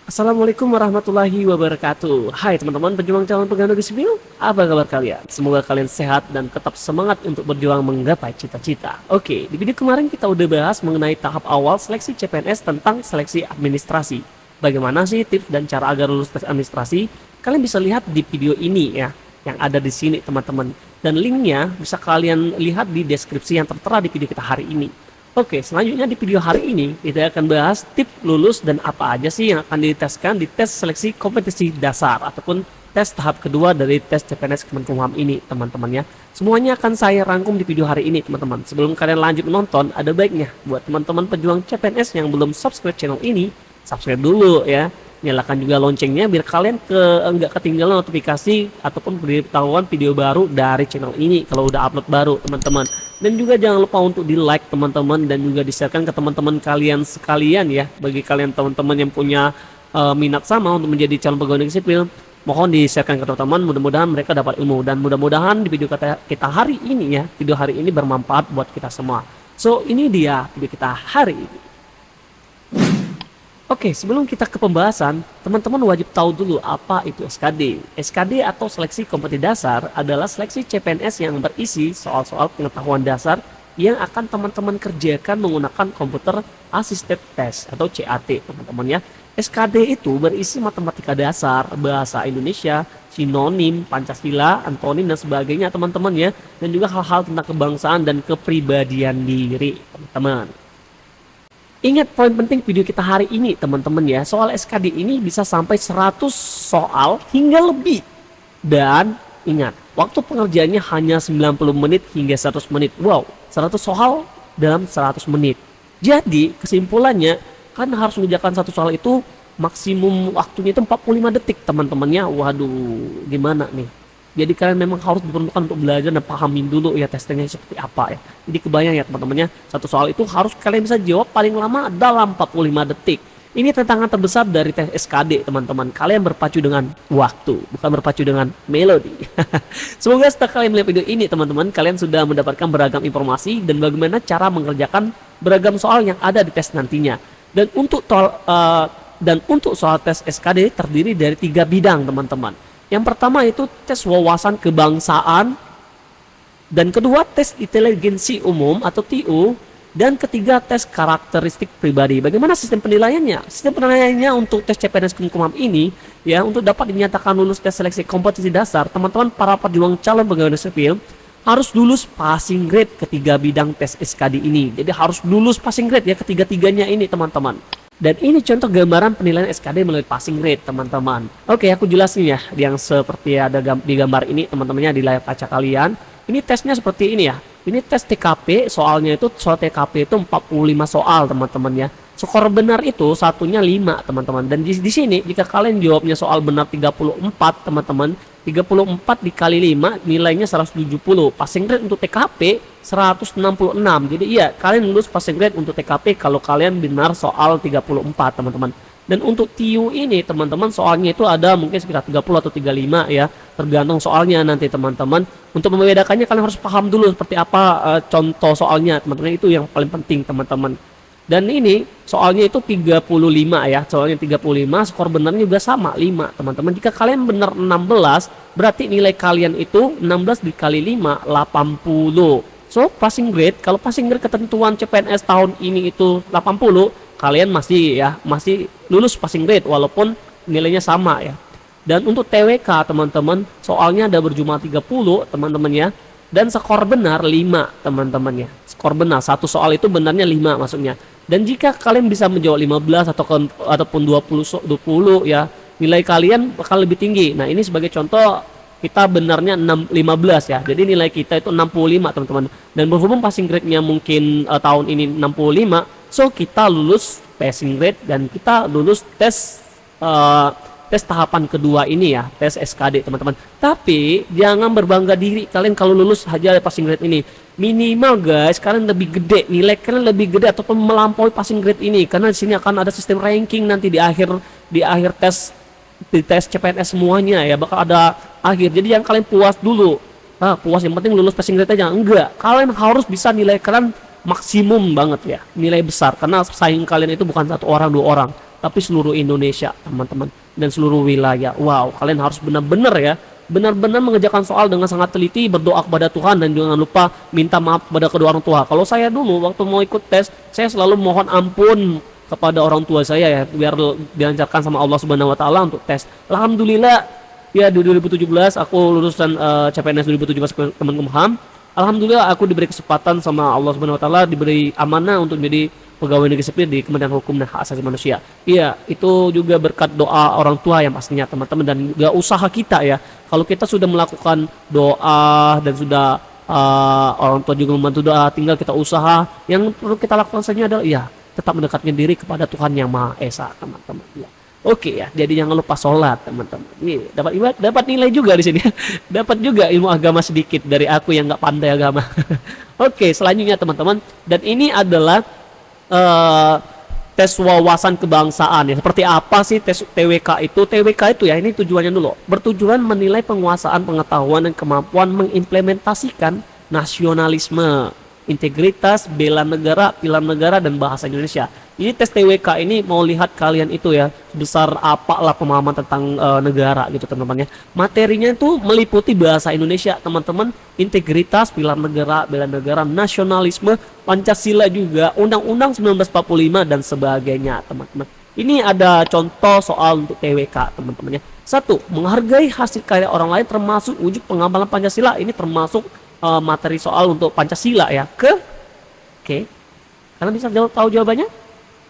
Assalamualaikum warahmatullahi wabarakatuh. Hai teman-teman pejuang calon pegawai negeri sipil, apa kabar kalian? Semoga kalian sehat dan tetap semangat untuk berjuang menggapai cita-cita. Oke, di video kemarin kita udah bahas mengenai tahap awal seleksi CPNS tentang seleksi administrasi. Bagaimana sih tips dan cara agar lulus tes administrasi? Kalian bisa lihat di video ini ya, yang ada di sini teman-teman. Dan linknya bisa kalian lihat di deskripsi yang tertera di video kita hari ini. Oke, selanjutnya di video hari ini kita akan bahas tips lulus dan apa aja sih yang akan diteskan di tes seleksi kompetensi dasar ataupun tes tahap kedua dari tes CPNS Kemenkumham ini teman-teman ya. Semuanya akan saya rangkum di video hari ini teman-teman. Sebelum kalian lanjut menonton, ada baiknya buat teman-teman pejuang CPNS yang belum subscribe channel ini, subscribe dulu ya. Nyalakan juga loncengnya biar kalian nggak ketinggalan notifikasi ataupun pemberitahuan video baru dari channel ini kalau udah upload baru teman-teman. Dan juga jangan lupa untuk di like teman-teman dan juga di-sharekan ke teman-teman kalian sekalian ya. Bagi kalian teman-teman yang punya minat sama untuk menjadi calon pegawai negeri sipil, mohon di-sharekan ke teman-teman, mudah-mudahan mereka dapat ilmu. Dan mudah-mudahan di video kita hari ini ya, video hari ini bermanfaat buat kita semua. So ini dia video kita hari ini. Oke, sebelum kita ke pembahasan, teman-teman wajib tahu dulu apa itu SKD. SKD atau Seleksi Kompetensi Dasar adalah seleksi CPNS yang berisi soal-soal pengetahuan dasar yang akan teman-teman kerjakan menggunakan komputer assisted test atau CAT, teman-teman ya. SKD itu berisi matematika dasar, bahasa Indonesia, sinonim, Pancasila, antonim dan sebagainya, teman-teman ya. Dan juga hal-hal tentang kebangsaan dan kepribadian diri, teman-teman. Ingat poin penting video kita hari ini teman-teman ya, soal SKD ini bisa sampai 100 soal hingga lebih. Dan ingat, waktu pengerjaannya hanya 90 menit hingga 100 menit. Wow, 100 soal dalam 100 menit. Jadi kesimpulannya, kan harus mengerjakan satu soal itu maksimum waktunya itu 45 detik teman-temannya. Waduh, gimana nih? Jadi kalian memang harus diperlukan untuk belajar dan pahamin dulu ya testingnya seperti apa ya. Jadi kebayang ya teman-temannya, satu soal itu harus kalian bisa jawab paling lama dalam 45 detik. Ini tantangan terbesar dari tes SKD teman-teman. Kalian berpacu dengan waktu, bukan berpacu dengan melodi. Semoga setelah kalian melihat video ini teman-teman, kalian sudah mendapatkan beragam informasi dan bagaimana cara mengerjakan beragam soal yang ada di tes nantinya. Dan untuk soal tes SKD terdiri dari 3 bidang teman-teman. Yang pertama itu tes wawasan kebangsaan, dan kedua tes inteligensi umum atau TU, dan ketiga tes karakteristik pribadi. Bagaimana sistem penilaiannya? Sistem penilaiannya untuk tes CPNS Kemenkumham ini ya, untuk dapat dinyatakan lulus tes seleksi kompetensi dasar, teman-teman para pejuang calon pegawai negeri sipil harus lulus passing grade ketiga bidang tes SKD ini. Jadi harus lulus passing grade ya ketiga-tiganya ini teman-teman. Dan ini contoh gambaran penilaian SKD melalui passing grade teman-teman. Oke, aku jelasin ya yang seperti ada di gambar ini teman-temannya di layar kaca kalian. Ini tesnya seperti ini ya. Ini tes TKP, soalnya itu soal TKP itu 45 soal teman-teman ya. Skor benar itu satunya 5 teman-teman. Dan di sini jika kalian jawabnya soal benar 34 teman-teman, 34 dikali 5 nilainya 170. Passing grade untuk TKP 166. Jadi iya, kalian lulus passing grade untuk TKP kalau kalian benar soal 34 teman-teman. Dan untuk TU ini teman-teman soalnya itu ada mungkin sekitar 30 atau 35 ya, tergantung soalnya nanti teman-teman. Untuk membedakannya kalian harus paham dulu seperti apa contoh soalnya teman-teman, itu yang paling penting teman-teman. Dan ini soalnya itu 35 ya, soalnya 35, skor benarnya juga sama 5 teman-teman. Jika kalian benar 16, berarti nilai kalian itu 16 dikali 5 80. So passing grade, kalau passing grade ketentuan CPNS tahun ini itu 80, kalian masih lulus passing grade walaupun nilainya sama ya. Dan untuk TWK teman-teman, soalnya ada berjumlah 30 teman-teman ya. Dan skor benar 5 teman-teman ya. Skor benar, satu soal itu benarnya 5 maksudnya. Dan jika kalian bisa menjawab 15 ataupun 20 ya, nilai kalian bakal lebih tinggi. Nah, ini sebagai contoh kita benarnya 15 ya. Jadi nilai kita itu 65 teman-teman. Dan berhubung passing grade-nya mungkin tahun ini 65, so kita lulus passing grade dan kita lulus tes tahapan kedua ini ya, tes SKD teman-teman. Tapi jangan berbangga diri kalian kalau lulus aja passing grade ini. Minimal guys, kalian lebih gede, nilai kalian lebih gede ataupun melampaui passing grade ini, karena di sini akan ada sistem ranking nanti di akhir tes, di tes CPNS semuanya ya, bakal ada akhir. Jadi yang kalian puas dulu. Puas yang penting lulus passing grade aja. Enggak, kalian harus bisa nilai kalian maksimum banget ya, nilai besar, karena saing kalian itu bukan satu orang dua orang, tapi seluruh Indonesia teman-teman, dan seluruh wilayah. Wow, kalian harus benar-benar ya, benar-benar mengerjakan soal dengan sangat teliti, berdoa kepada Tuhan, dan jangan lupa minta maaf kepada kedua orang tua. Kalau saya dulu waktu mau ikut tes, saya selalu mohon ampun kepada orang tua saya ya, biar dilancarkan sama Allah Subhanahu wa taala untuk tes. Alhamdulillah ya, di 2017 aku lulusan CPNS 2017 Kemenkumham. Alhamdulillah aku diberi kesempatan sama Allah Subhanahu wa taala, diberi amanah untuk menjadi pegawai negeri sipil di Kementerian Hukum dan Hak Asasi Manusia. Iya, itu juga berkat doa orang tua yang pastinya teman-teman, dan juga usaha kita ya. Kalau kita sudah melakukan doa dan sudah orang tua juga membantu doa, tinggal kita usaha. Yang perlu kita lakukan saja adalah ya tetap mendekatkan diri kepada Tuhan Yang Maha Esa, teman-teman. Ya. Oke ya, jadi jangan lupa sholat, teman-teman. Ini dapat nilai juga di sini. Dapat juga ilmu agama sedikit dari aku yang nggak pandai agama. Oke, selanjutnya teman-teman, dan ini adalah tes wawasan kebangsaan ya. Seperti apa sih tes TWK itu? TWK itu ya, ini tujuannya dulu. Bertujuan menilai penguasaan pengetahuan dan kemampuan mengimplementasikan nasionalisme, integritas, bela negara, pilar negara, dan bahasa Indonesia. Ini tes TWK ini mau lihat kalian itu ya, besar apalah pemahaman tentang negara gitu teman-teman ya. Materinya itu meliputi bahasa Indonesia teman-teman, integritas, pilar negara, bela negara, nasionalisme, Pancasila juga, Undang-Undang 1945 dan sebagainya teman-teman. Ini ada contoh soal untuk TWK teman-teman ya. 1. Menghargai hasil karya orang lain termasuk wujud pengamalan Pancasila. Ini termasuk materi soal untuk Pancasila ya. Oke. Kalian bisa tahu jawabannya?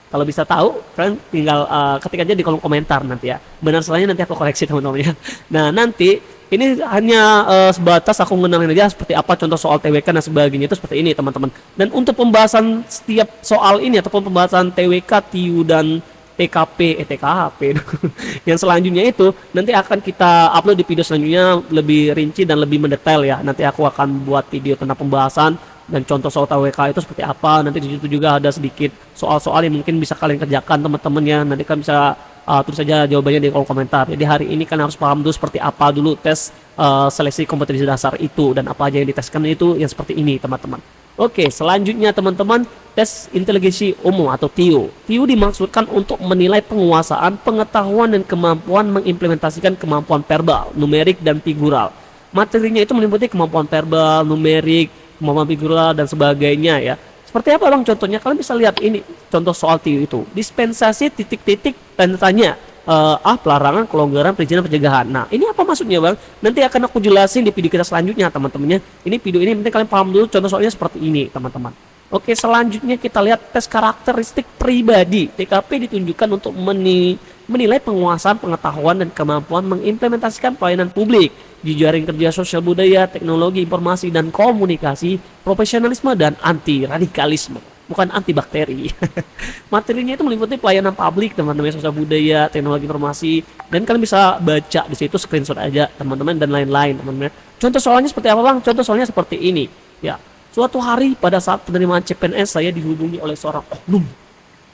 Kalau bisa tahu, kalian tinggal ketik aja di kolom komentar nanti ya. Benar salahnya nanti aku koreksi teman-teman ya. Nah nanti ini hanya sebatas aku ngenalin aja seperti apa contoh soal TWK dan sebagainya, itu seperti ini teman-teman. Dan untuk pembahasan setiap soal ini ataupun pembahasan TWK, TIU dan TKP yang selanjutnya itu nanti akan kita upload di video selanjutnya lebih rinci dan lebih mendetail ya. Nanti aku akan buat video tentang pembahasan dan contoh soal TWK itu seperti apa. Nanti di situ juga ada sedikit soal-soal yang mungkin bisa kalian kerjakan teman-teman ya. Nanti kan bisa tulis saja jawabannya di kolom komentar. Jadi hari ini kan harus paham dulu seperti apa dulu tes seleksi kompetensi dasar itu, dan apa aja yang diteskan itu yang seperti ini teman-teman. Oke, selanjutnya teman-teman, tes inteligensi umum atau TIU. TIU dimaksudkan untuk menilai penguasaan, pengetahuan, dan kemampuan mengimplementasikan kemampuan verbal, numerik, dan figural. Materinya itu meliputi kemampuan verbal, numerik, kemampuan figural, dan sebagainya ya. Seperti apa bang contohnya? Kalian bisa lihat ini contoh soal TIU itu. Dispensasi titik-titik tanda tanya. Pelarangan, kelonggaran, perizinan, pencegahan. Nah, ini apa maksudnya bang? Nanti akan aku jelasin di video kita selanjutnya teman-temannya. Ini video ini penting kalian paham dulu contoh soalnya seperti ini teman-teman. Oke, selanjutnya kita lihat tes karakteristik pribadi. TKP ditunjukkan untuk menilai penguasaan pengetahuan dan kemampuan mengimplementasikan pelayanan publik, jejaring kerja sosial budaya, teknologi informasi dan komunikasi, profesionalisme, dan anti radikalisme. Bukan anti bakteri. Materinya itu meliputi pelayanan publik, teman-teman, sosial budaya, teknologi informasi, dan kalian bisa baca di situ, screenshot aja teman-teman, dan lain-lain teman-teman. Contoh soalnya seperti apa bang? Contoh soalnya seperti ini ya. Suatu hari pada saat penerimaan CPNS saya dihubungi oleh seorang oknum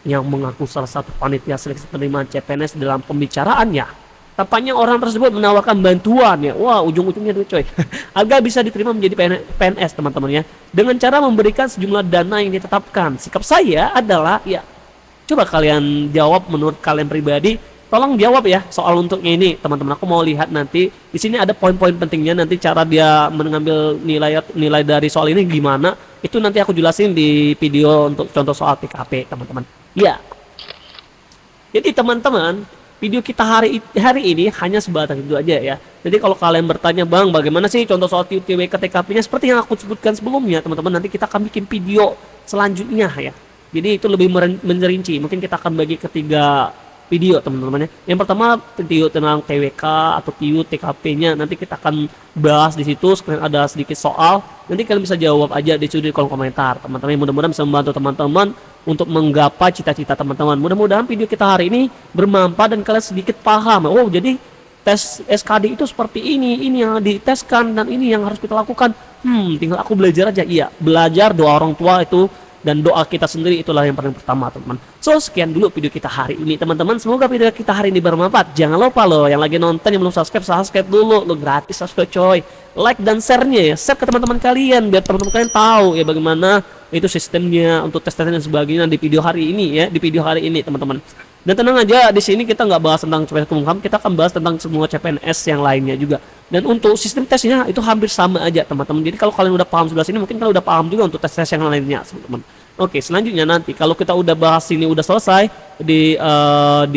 yang mengaku salah satu panitia seleksi penerimaan CPNS. Dalam pembicaraannya tampaknya orang tersebut menawarkan bantuan ya. Wah, ujung-ujungnya duit coy. Agar bisa diterima menjadi PNS teman-teman ya, dengan cara memberikan sejumlah dana yang ditetapkan. Sikap saya adalah ya, coba kalian jawab menurut kalian pribadi. Tolong jawab ya soal untuknya ini teman-teman. Aku mau lihat nanti di sini ada poin-poin pentingnya, nanti cara dia mengambil nilai dari soal ini gimana, itu nanti aku jelasin di video untuk contoh soal TKP teman-teman ya. Jadi teman-teman, video kita hari ini hanya sebatas itu aja ya. Jadi kalau kalian bertanya bang bagaimana sih contoh soal TWK TKP nya, seperti yang aku sebutkan sebelumnya teman-teman, nanti kita akan bikin video selanjutnya ya. Jadi itu lebih merinci, mungkin kita akan bagi ke 3 video teman-teman ya. Yang pertama video tentang TWK atau TIU TKP nya, nanti kita akan bahas di situ. Sekarang ada sedikit soal, nanti kalian bisa jawab aja di kolom komentar teman-teman. Mudah-mudahan bisa membantu teman-teman untuk menggapai cita-cita teman-teman. Mudah-mudahan video kita hari ini bermanfaat dan kalian sedikit paham. Oh, jadi tes SKD itu seperti ini yang diteskan dan ini yang harus kita lakukan. Tinggal aku belajar aja. Iya, belajar, doa orang tua itu dan doa kita sendiri, itulah yang paling pertama teman-teman. So sekian dulu video kita hari ini teman-teman, semoga video kita hari ini bermanfaat. Jangan lupa loh yang lagi nonton yang belum subscribe dulu lo, gratis subscribe coy. Like dan share-nya ya, share ke teman-teman kalian biar teman-teman kalian tahu ya bagaimana itu sistemnya untuk tes-tes dan sebagainya di video hari ini ya, di video hari ini teman-teman. Dan tenang aja, di sini kita nggak bahas tentang CPNS Kumham, kita akan bahas tentang semua CPNS yang lainnya juga. Dan untuk sistem tesnya itu hampir sama aja teman-teman. Jadi kalau kalian udah paham sebelah sini, mungkin kalian udah paham juga untuk tes-tes yang lainnya teman-teman. Oke, selanjutnya nanti kalau kita udah bahas ini udah selesai di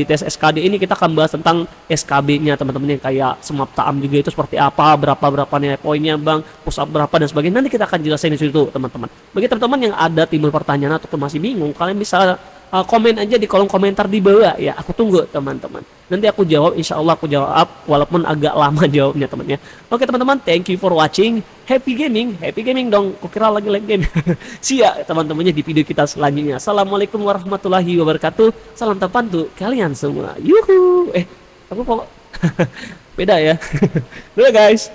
tes SKD ini, kita akan bahas tentang SKB-nya teman-teman, yang kayak semap taam juga itu seperti apa, berapa nilai poinnya bang, push up berapa dan sebagainya. Nanti kita akan jelasin di situ teman-teman. Bagi teman-teman yang ada timbul pertanyaan ataupun masih bingung, kalian bisa komen aja di kolom komentar di bawah ya. Aku tunggu teman-teman. Nanti aku jawab, insya Allah aku jawab walaupun agak lama jawabnya teman ya. Oke teman-teman, thank you for watching. Happy gaming dong. Kukira lagi like game. See ya teman-temannya di video kita selanjutnya. Assalamualaikum warahmatullahi wabarakatuh. Salam terpantu kalian semua. Yuhu. Aku kok beda ya. Udah guys.